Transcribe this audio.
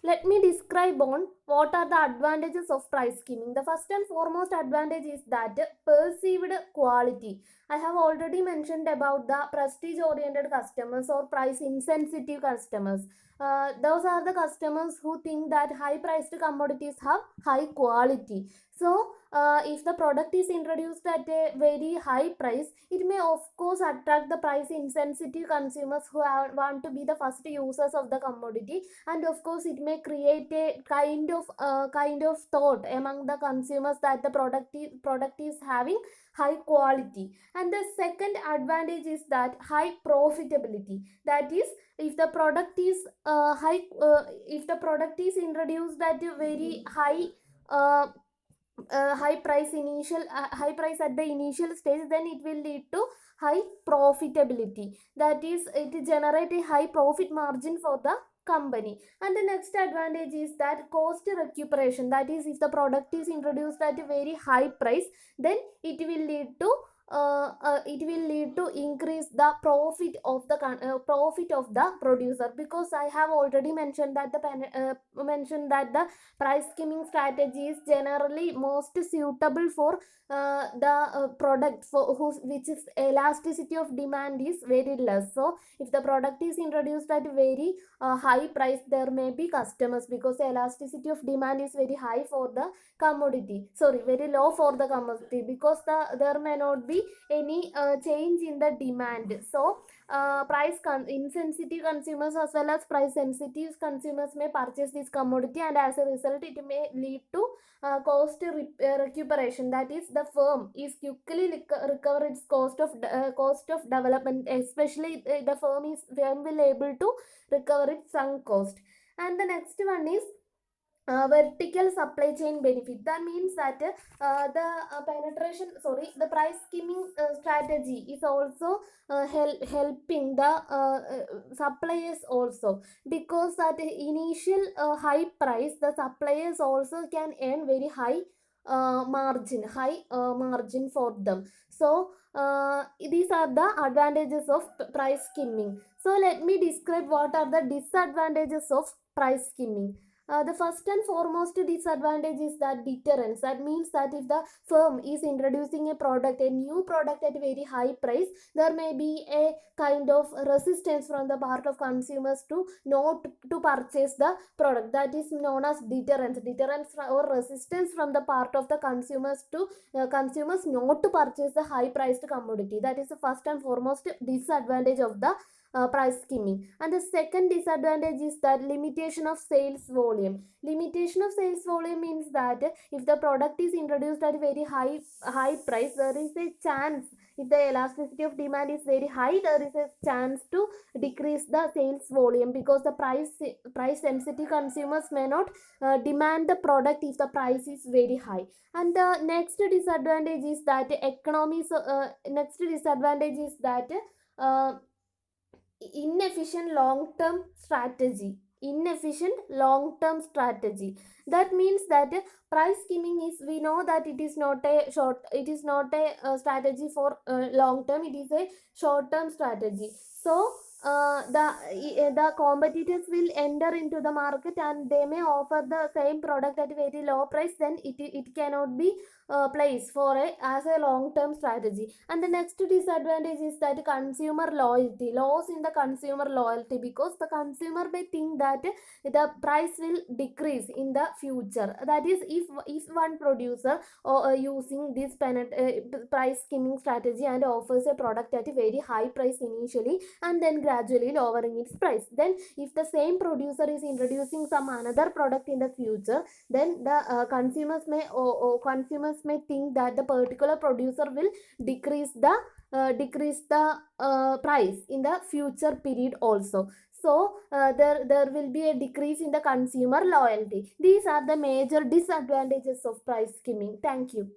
Let me describe on what are the advantages of price skimming. The first and foremost advantage is that perceived quality. I have already mentioned about the prestige oriented customers or price insensitive customers. Those are the customers who think that high priced commodities have high quality. So if the product is introduced at a very high price, it may of course attract the price insensitive consumers who want to be the first users of the commodity, and of course it may create a kind of thought among the consumers that the product is having high quality. And the second advantage is that high profitability. That is, if the product is if the product is introduced at a very uh, high price at the initial stage, then it will lead to high profitability. That is, it generate a high profit margin for the company. And the next advantage is that cost recuperation. That is, if the product is introduced at a very high price, then it will lead to increase the profit of the producer, because I have already mentioned that the price skimming strategy is generally most suitable for the product for which is elasticity of demand is very less. So if the product is introduced at very high price, there may be customers, because the elasticity of demand is very high for the commodity, sorry, very low for the commodity, because there may not be any change in the demand. So insensitive consumers as well as price sensitive consumers may purchase this commodity, and as a result it may lead to recuperation. That is, the firm is quickly recover its cost of development, especially the firm will able to recover its sunk cost. And the next one is vertical supply chain benefit. That means that the price skimming strategy is also helping the suppliers also, because at initial high price, the suppliers also can earn very high margin for them. So these are the advantages of price skimming. So let me describe what are the disadvantages of price skimming. The first and foremost disadvantage is that deterrence. That means that if the firm is introducing a new product at a very high price, there may be a kind of resistance from the part of consumers to not to purchase the product. That is known as deterrence. Or resistance from the part of the consumers to consumers not to purchase the high priced commodity. That is the first and foremost disadvantage of the price skimming. And the second disadvantage is that limitation of sales volume. Limitation of sales volume means that if the product is introduced at a very high price, there is a chance, if the elasticity of demand is very high, there is a chance to decrease the sales volume, because the price sensitive consumers may not demand the product if the price is very high. And the next disadvantage is that uh, inefficient long term strategy. That means that price skimming is, we know that it is not a strategy for long term, it is a short term strategy. So the competitors will enter into the market and they may offer the same product at a very low price, then it cannot be placed for as a long term strategy. And the next disadvantage is that consumer loyalty, loss in the consumer loyalty, because the consumer may think that the price will decrease in the future. That is, if one producer using this price skimming strategy and offers a product at a very high price initially and then gradually lowering its price, then if the same producer is introducing some another product in the future, then the consumers may think that the particular producer will decrease the price in the future period also. So there will be a decrease in the consumer loyalty. These are the major disadvantages of price skimming. Thank you.